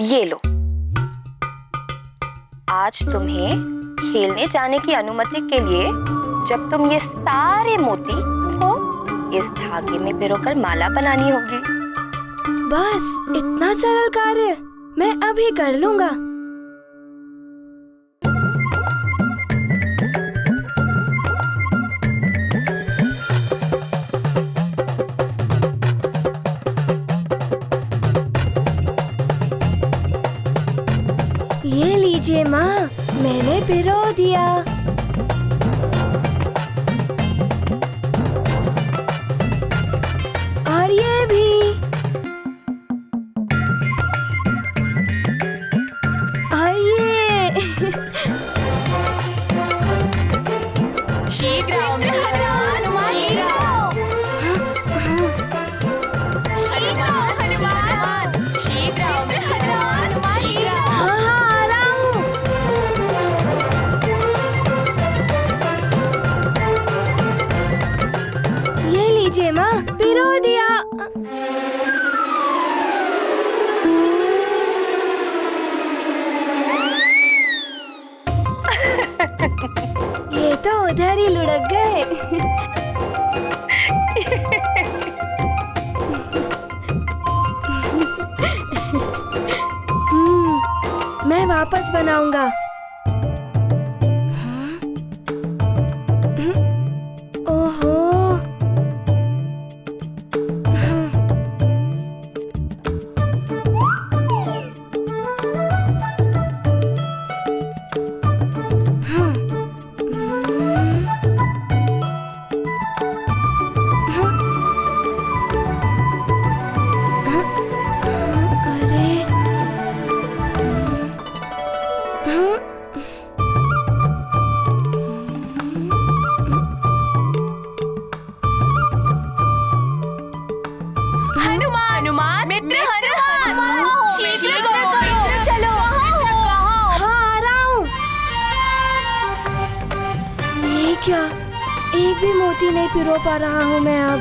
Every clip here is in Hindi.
ये लो, आज तुम्हें खेलने जाने की अनुमति के लिए जब तुम ये सारे मोती तो इस धागे में पिरोकर माला बनानी होगी। बस इतना सरल कार्य मैं अभी कर लूंगा। ये लीजिए माँ, मैंने पिरो दिया। और ये भी। और ये शीघ्रं हनुमान शीघ्रं हनुमान शीघ्रं हनुमान शीघ्रं। हाँ हाँ, आ रहा हूँ। ये लीजिए माँ, पिरो दिया। ये तो उधर ही लुढ़क गए। मैं वापस बनाऊंगा। ओहो। हनुमान मित्र हनुमान शीघ्र चलो। हाँ, आ रहा हूँ। ये क्या, एक भी मोती नहीं पिरो पा रहा हूँ मैं अब।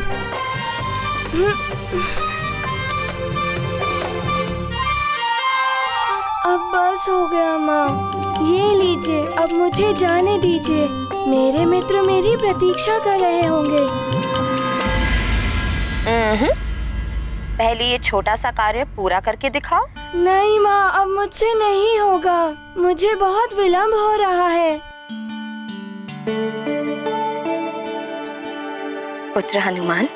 अब बस हो गया माँ, ये लीजिए, अब मुझे जाने दीजिए। मेरे मित्र मेरी प्रतीक्षा कर रहे होंगे। पहले ये छोटा सा कार्य पूरा करके दिखाओ। नहीं माँ, अब मुझसे नहीं होगा, मुझे बहुत विलंब हो रहा है। पुत्र हनुमान,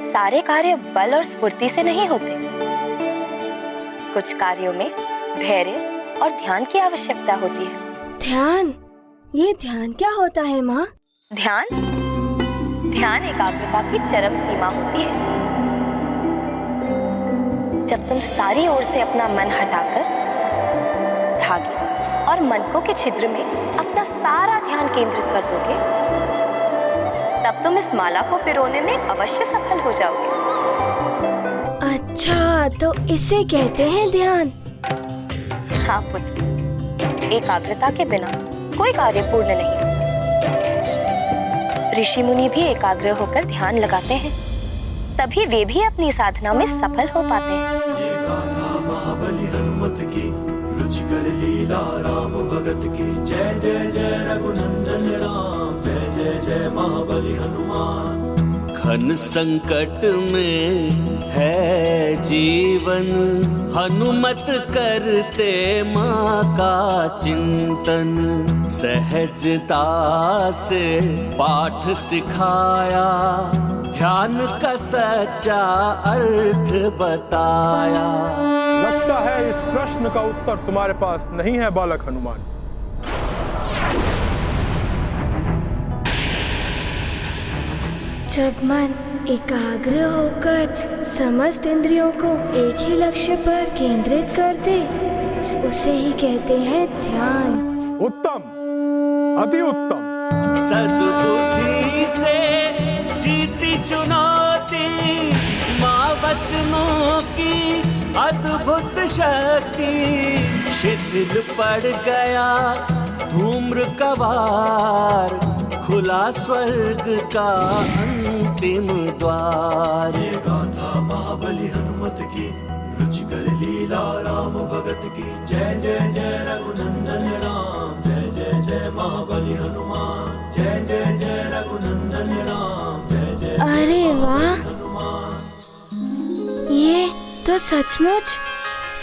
सारे कार्य बल और स्फूर्ति से नहीं होते। कुछ कार्यों में धैर्य और ध्यान की आवश्यकता होती है। ध्यान? ये ध्यान क्या होता है माँ? ध्यान एकाग्रता की चरम सीमा होती है। जब तुम सारी ओर से अपना मन हटाकर धागे और मनकों के छिद्र में अपना सारा ध्यान केंद्रित कर दोगे, तब तुम इस माला को पिरोने में अवश्य सफल हो जाओगे। अच्छा, तो इसे कहते हैं ध्यान। हाँ पुत्र, एकाग्रता के बिना कोई कार्य पूर्ण नहीं। ऋषि मुनि भी एकाग्र होकर ध्यान लगाते हैं, तभी वे भी अपनी साधना में सफल हो पाते हैं। ये गाथा महाबली हनुमत की, रुचिकर लीला राम भगत की। जय जय जय रघुनंदन राम, जय जय जय महाबली हनुमान। घन संकट में है जीवन, हनुमत करते माँ का चिंतन। सहजता से पाठ सिखाया, ध्यान का सच्चा अर्थ बताया। लगता है इस प्रश्न का उत्तर तुम्हारे पास नहीं है बालक हनुमान। जब मन एकाग्र होकर समस्त इंद्रियों को एक ही लक्ष्य पर केंद्रित कर दे, उसे ही कहते हैं ध्यान। उत्तम, अति उत्तम। सद्बुद्धि से जीती चुनौती, माँ वचनों की अद्भुत शक्ति। शिथिल पड़ गया धूम्र कवार, खुला स्वर्ग का अंतिम द्वार। ये गाथा महाबली हनुमत की, रुचिकर लीला बोला राम भगत की जय जय जय रघुनंदन राम, जय जय जय महाबली हनुमान, जय जय जय रघुनंदन राम, जय जय। अरे वाह, ये तो सचमुच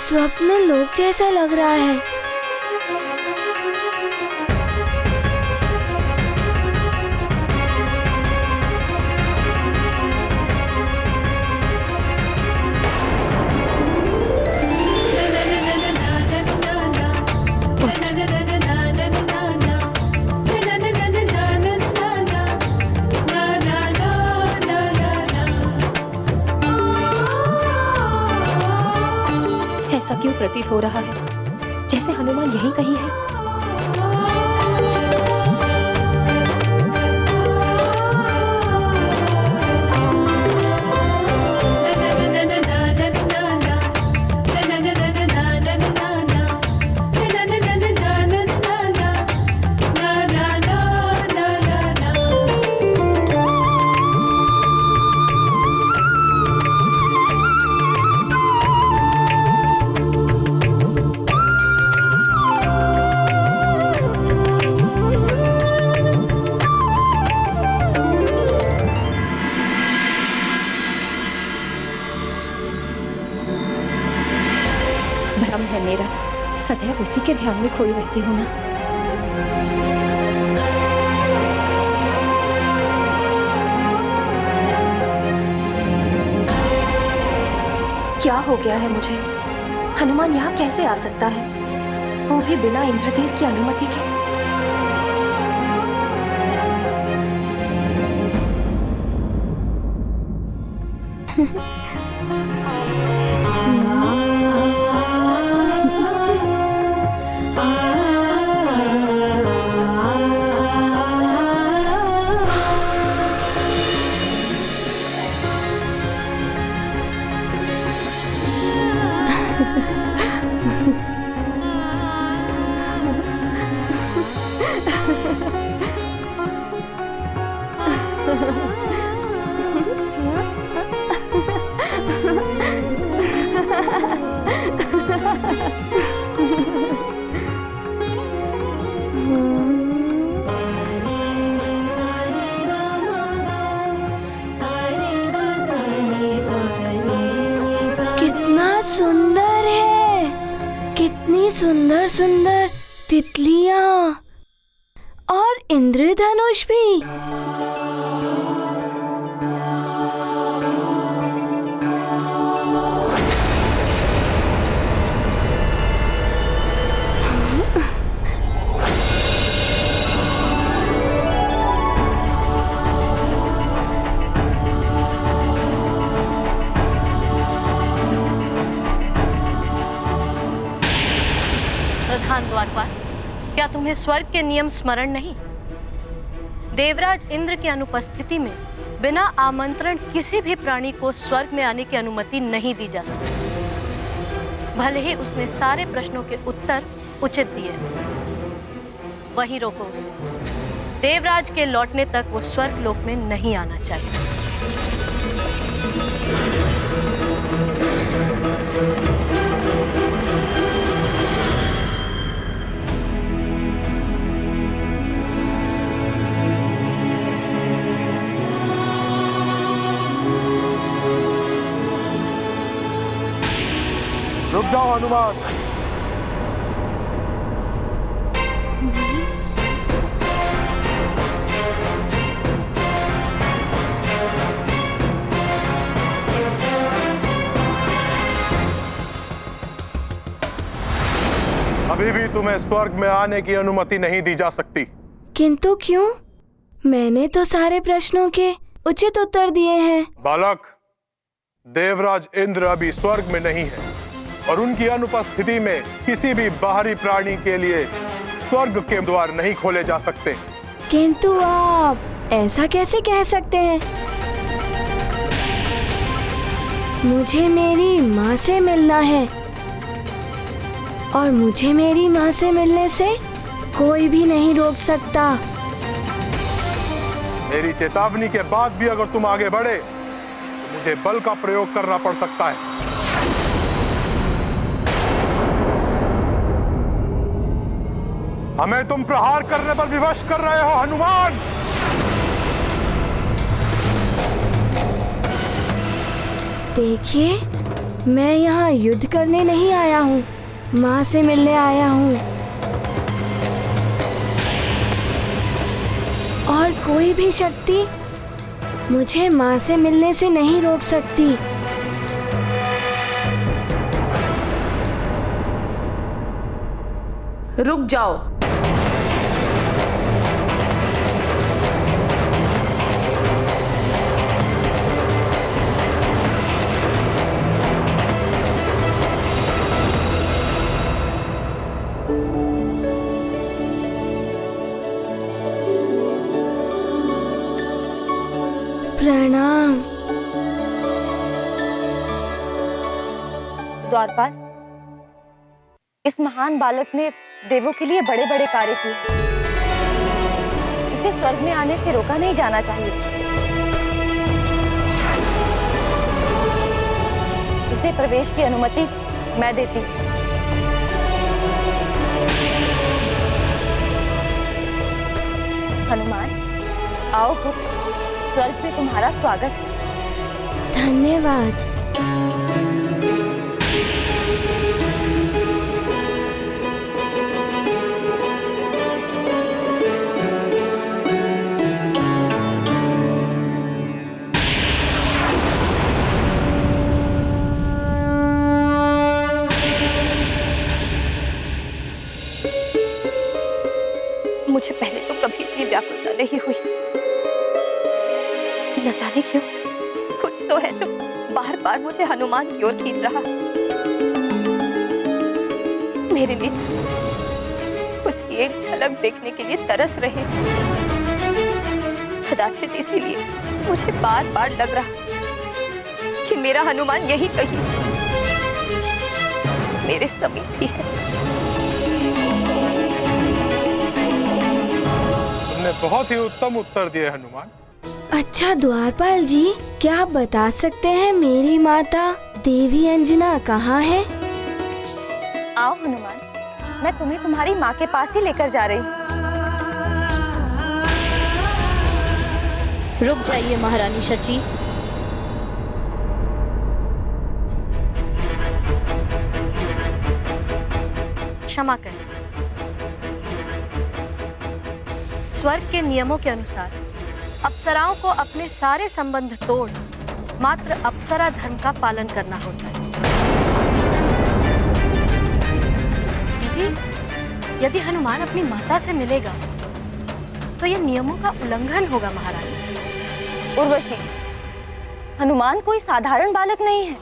स्वप्न लोक जैसा लग रहा है। ऐसा क्यों प्रतीत हो रहा है जैसे हनुमान यहीं कहीं है? भ्रम है मेरा, सदैव उसी के ध्यान में खोई रहती हूँ ना। क्या हो गया है मुझे? हनुमान यहाँ कैसे आ सकता है, वो भी बिना इंद्रदेव की अनुमति के? कितना सुंदर है, कितनी सुंदर सुंदर तितलियां और इंद्रधनुष भी। प्रधान द्वारपाल, क्या तुम्हें स्वर्ग के नियम स्मरण नहीं? देवराज इंद्र की अनुपस्थिति में बिना आमंत्रण किसी भी प्राणी को स्वर्ग में आने की अनुमति नहीं दी जा सकती। भले ही उसने सारे प्रश्नों के उत्तर उचित दिए, वहीं रोको उसे। देवराज के लौटने तक वो स्वर्ग लोक में नहीं आना चाहिए। रुक जाओ हनुमान। अभी भी तुम्हें स्वर्ग में आने की अनुमति नहीं दी जा सकती। किंतु क्यों? मैंने तो सारे प्रश्नों के उचित उत्तर दिए हैं। बालक, देवराज इंद्र अभी स्वर्ग में नहीं है और उनकी अनुपस्थिति में किसी भी बाहरी प्राणी के लिए स्वर्ग के द्वार नहीं खोले जा सकते। किंतु आप ऐसा कैसे कह सकते हैं? मुझे मेरी माँ से मिलना है और मुझे मेरी माँ से मिलने से कोई भी नहीं रोक सकता। मेरी चेतावनी के बाद भी अगर तुम आगे बढ़े तो मुझे बल का प्रयोग करना पड़ सकता है। हमें तुम प्रहार करने पर विवश कर रहे हो हनुमान। देखिए, मैं यहाँ युद्ध करने नहीं आया हूँ, माँ से मिलने आया हूँ। और कोई भी शक्ति मुझे माँ से मिलने से नहीं रोक सकती। रुक जाओ। प्रणाम। द्वारपाल, इस महान बालक ने देवों के लिए बड़े बड़े कार्य किए। इसे स्वर्ग में आने से रोका नहीं जाना चाहिए। इसे प्रवेश की अनुमति मैं देती हूँ। हनुमान, आओ पुत्र, स्वर्ग में तुम्हारा स्वागत है। धन्यवाद। मुझे पहले तो कभी इतनी व्याकुलता नहीं हुई। न जाने क्यों कुछ तो है जो बार बार मुझे हनुमान की ओर खींच रहा। मेरे नेत्र उसकी एक झलक देखने के लिए तरस रहे। कदाचित इसीलिए मुझे बार बार लग रहा कि मेरा हनुमान यही कहीं मेरे समीप ही है। तुमने बहुत ही उत्तम उत्तर दिए हनुमान। अच्छा द्वारपाल जी, क्या आप बता सकते हैं मेरी माता देवी अंजना कहाँ है? आओ हनुमान, मैं तुम्हें तुम्हारी माँ के पास ही लेकर जा रही हूँ। रुक जाइए महारानी शची। क्षमा करें। स्वर्ग के नियमों के अनुसार अप्सराओं को अपने सारे संबंध तोड़ मात्र अप्सरा धर्म का पालन करना होता है। यदि हनुमान अपनी माता से मिलेगा तो यह नियमों का उल्लंघन होगा महारानी। उर्वशी, हनुमान कोई साधारण बालक नहीं है।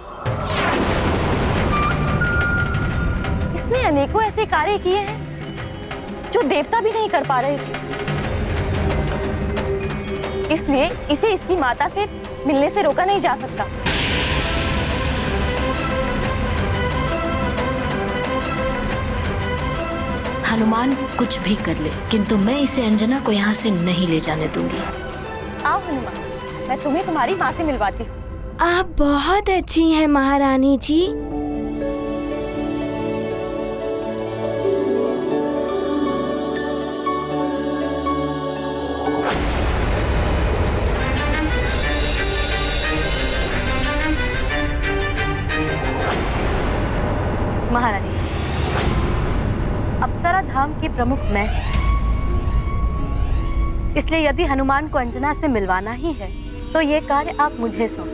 इसने अनेकों ऐसे कार्य किए हैं जो देवता भी नहीं कर पा रहे थे। इसलिए इसे इसकी माता से मिलने से रोका नहीं जा सकता। हनुमान कुछ भी कर ले, किंतु मैं इसे अंजना को यहाँ से नहीं ले जाने दूंगी। आओ हनुमान, मैं तुम्हें तुम्हारी माँ से मिलवाती हूँ। आप बहुत अच्छी हैं महारानी जी। महारानी, अप्सरा धाम की प्रमुख मैं, इसलिए यदि हनुमान को अंजना से मिलवाना ही है तो ये कार्य आप मुझे सौंप।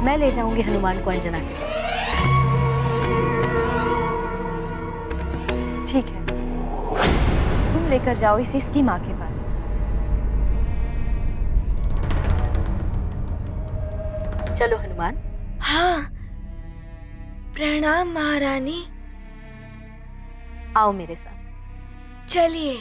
मैं ले जाऊंगी हनुमान को अंजना के पास। ठीक है, तुम लेकर जाओ इसे इसकी माँ के पास। चलो हनुमान। हाँ, प्रणाम महारानी। आओ मेरे साथ। चलिए।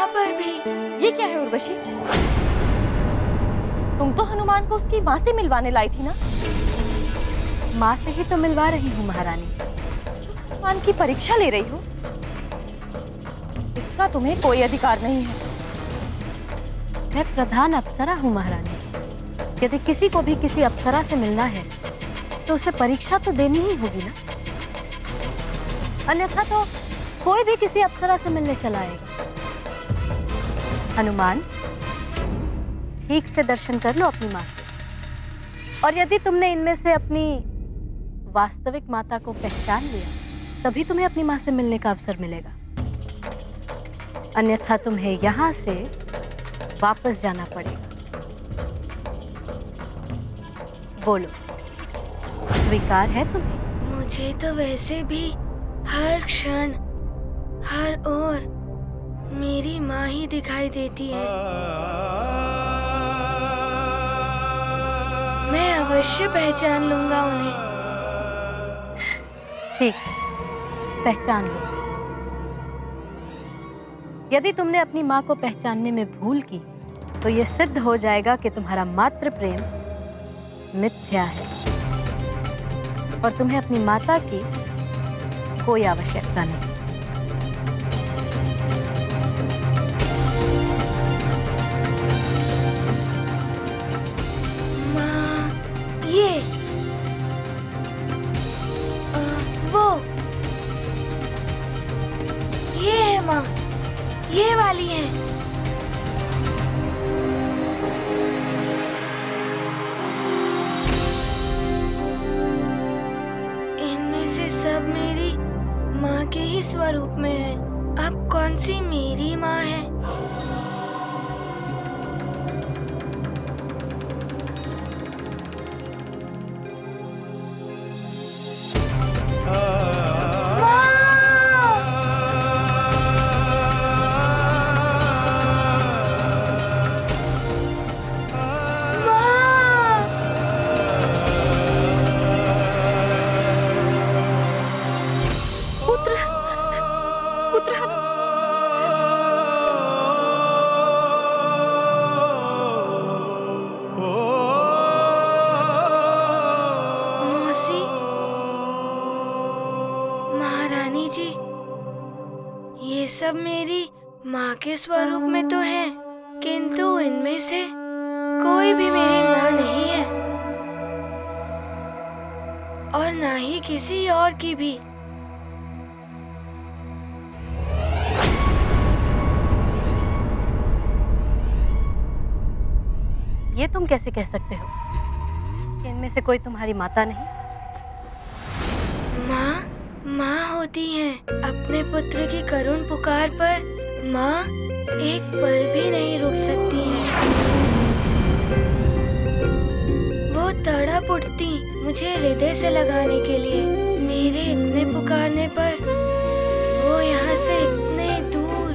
यहाँ पर भी। ये क्या है उर्वशी? तुम तो हनुमान को उसकी माँ से मिलवाने लाई थी ना? माँ से ही तो मिलवा रही हूँ महारानी। हनुमान की परीक्षा ले रही हो? इसका तुम्हें कोई अधिकार नहीं है। मैं प्रधान अप्सरा हूँ महारानी। यदि किसी को भी किसी अप्सरा से मिलना है तो उसे परीक्षा तो देनी ही होगी ना, अन्यथा तो कोई भी किसी अप्सरा से मिलने चला आएगा। हनुमान, ठीक से दर्शन कर लो अपनी माँ के, और यदि तुमने इनमें से अपनी वास्तविक माता को पहचान लिया तभी तुम्हें अपनी माँ से मिलने का अवसर मिलेगा, अन्यथा तुम्हें यहाँ से वापस जाना पड़ेगा। बोलो, स्वीकार है तुम्हें? मुझे तो वैसे भी हर क्षण हर ओर मेरी माँ ही दिखाई देती है। मैं अवश्य पहचान लूंगा उन्हें। ठीक, पहचान लो। यदि तुमने अपनी माँ को पहचानने में भूल की तो यह सिद्ध हो जाएगा कि तुम्हारा मातृ प्रेम मिथ्या है और तुम्हें अपनी माता की कोई आवश्यकता नहीं। माँ, ये वो ये है माँ, ये वाली है। इनमें से सब मेरी माँ के ही स्वरूप में है। अब कौन सी मेरी माँ है? महारानी जी, ये सब मेरी माँ के स्वरूप में तो है, किंतु इनमें से कोई भी मेरी माँ नहीं है और ना ही किसी और की भी। ये तुम कैसे कह सकते हो कि इनमें से कोई तुम्हारी माता नहीं? माँ होती हैं। अपने पुत्र की करुण पुकार पर माँ एक पल भी नहीं रुक सकती हैं। वो तड़प उठती मुझे हृदय से लगाने के लिए। मेरे इतने पुकारने पर वो यहाँ से इतने दूर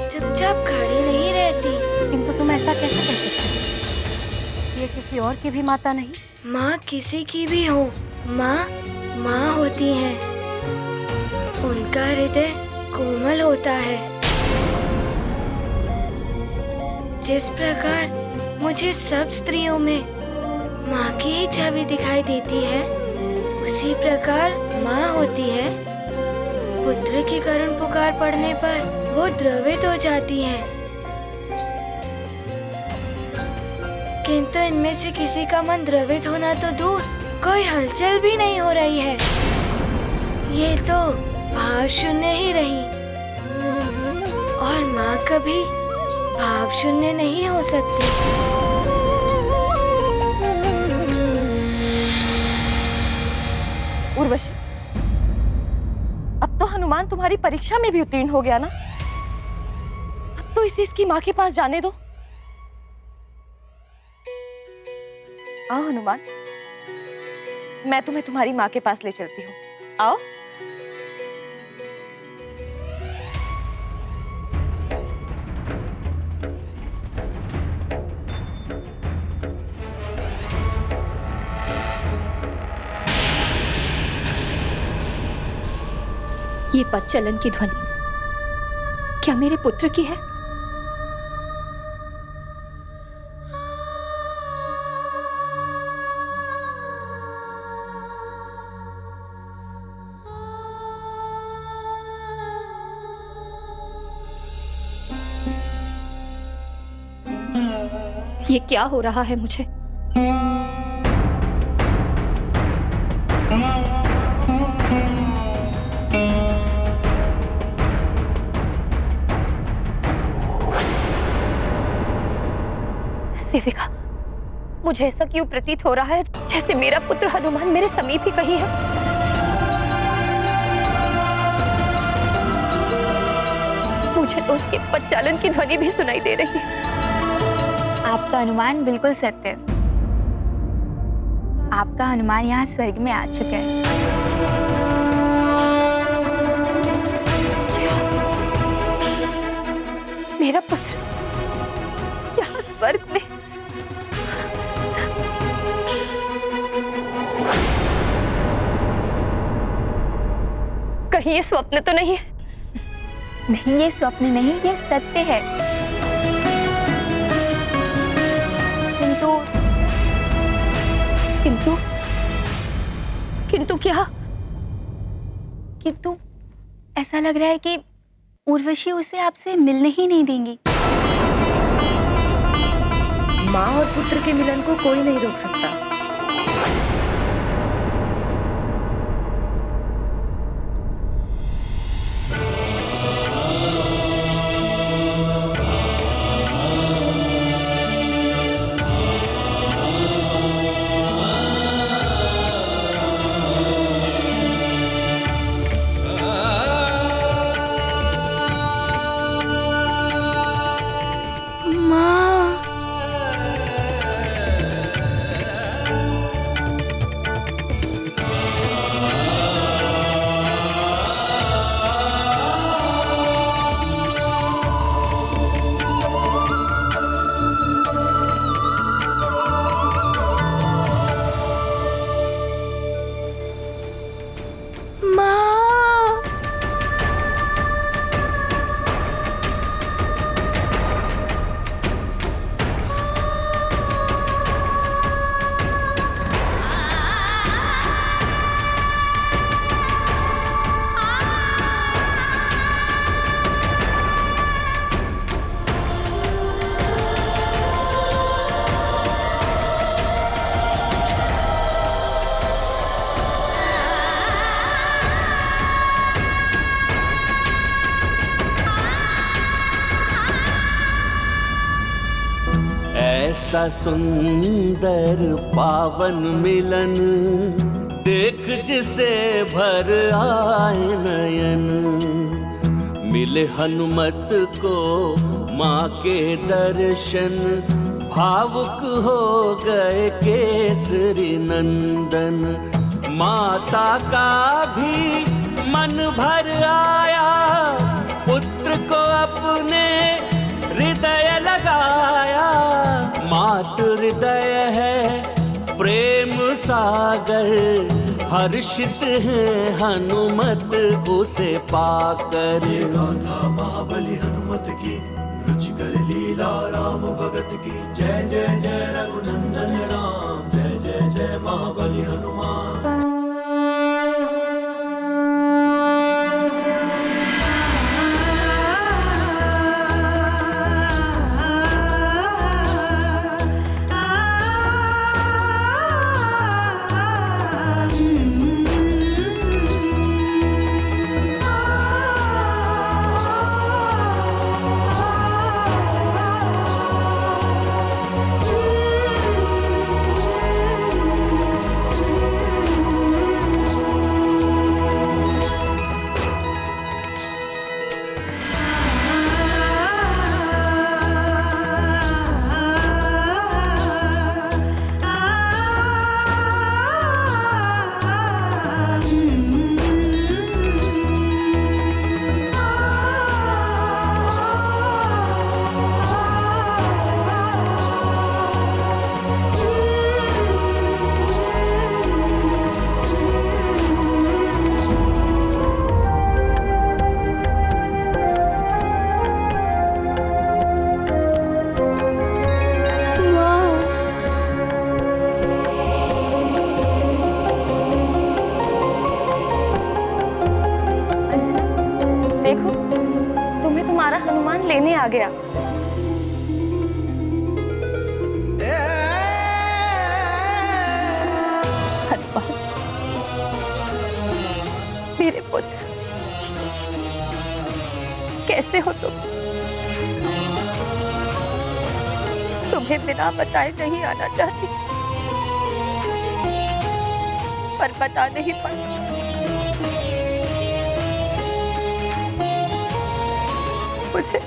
चुपचाप खड़ी नहीं रहती। किंतु तुम ऐसा कैसे कह सकते हो? ये किसी और की भी माता नहीं? माँ किसी की भी हो, माँ होती हैं। उनका हृदय कोमल होता है। जिस प्रकार मुझे सब स्त्रियों में माँ की ही छवि दिखाई देती है, उसी प्रकार माँ होती है। पुत्र की करुण पुकार पड़ने पर वो द्रवित हो जाती हैं। किंतु इनमें से किसी का मन द्रवित होना तो दूर, कोई हलचल भी नहीं हो रही है। ये तो भाव शून्य ही रही, और माँ कभी भाव शून्य नहीं हो सकती। उर्वशी, अब तो हनुमान तुम्हारी परीक्षा में भी उत्तीर्ण हो गया ना? अब तो इसे इसकी माँ के पास जाने दो। आओ हनुमान, मैं तुम्हें तुम्हारी माँ के पास ले चलती हूँ। आओ। ये पद चलन की ध्वनि क्या मेरे पुत्र की है? ये क्या हो रहा है मुझे? सेविका, मुझे ऐसा क्यों प्रतीत हो रहा है जैसे मेरा पुत्र हनुमान मेरे समीप ही कहीं है। मुझे तो उसके पदचालन की ध्वनि भी सुनाई दे रही है। आपका अनुमान बिल्कुल सत्य है। आपका हनुमान यहाँ स्वर्ग में आ चुका है। मेरा पुत्र यहाँ स्वर्ग में। कहीं ये स्वप्न तो नहीं है? नहीं, ये स्वप्न नहीं, ये सत्य है। किंतु किंतु किंतु क्या? किंतु ऐसा लग रहा है कि उर्वशी उसे आपसे मिलने ही नहीं देंगी। माँ और पुत्र के मिलन को कोई नहीं रोक सकता। ऐसा सुंदर पावन मिलन देख जिसे भर आए नयन। मिले हनुमत को माँ के दर्शन, भावुक हो गए केसरी नंदन। माता का भी मन भर आया, पुत्र को अपने हृदय लगाया। मातृ हृदय है प्रेम सागर, हर्षित है हनुमत उसे पाकर। गाथा महाबली हनुमत की, रुचिकर लीला राम भगत की। जय जय जय रघुनंदन राम, जय जय जय महाबली हनुमान। लेने आ गया। पुत्र, कैसे हो तुम? तुम्हें बिना बताए नहीं आना चाहती, पर बता नहीं पाई। मुझे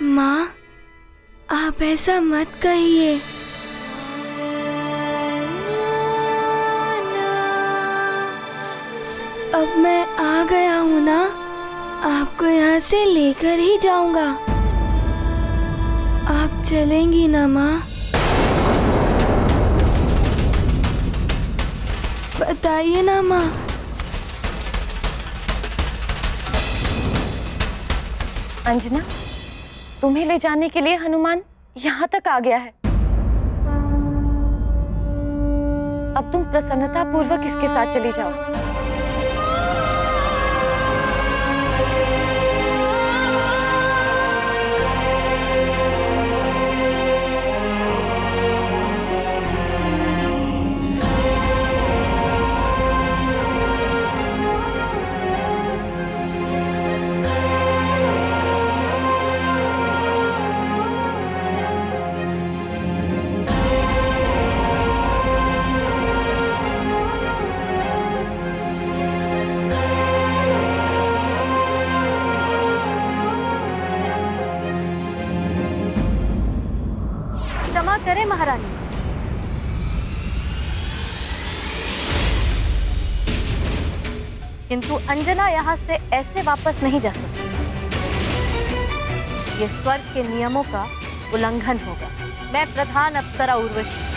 माँ, आप ऐसा मत कहिए। अब मैं आ गया हूँ ना, आपको यहाँ से लेकर ही जाऊंगा। आप चलेंगी ना माँ? बताइए ना माँ। अंजना, तुम्हें ले जाने के लिए हनुमान यहाँ तक आ गया है। अब तुम प्रसन्नता पूर्वक इसके साथ चली जाओ। क्षमा करें महारानी, किंतु अंजना यहाँ से ऐसे वापस नहीं जा सकती। ये स्वर्ग के नियमों का उल्लंघन होगा। मैं प्रधान अप्सरा उर्वशी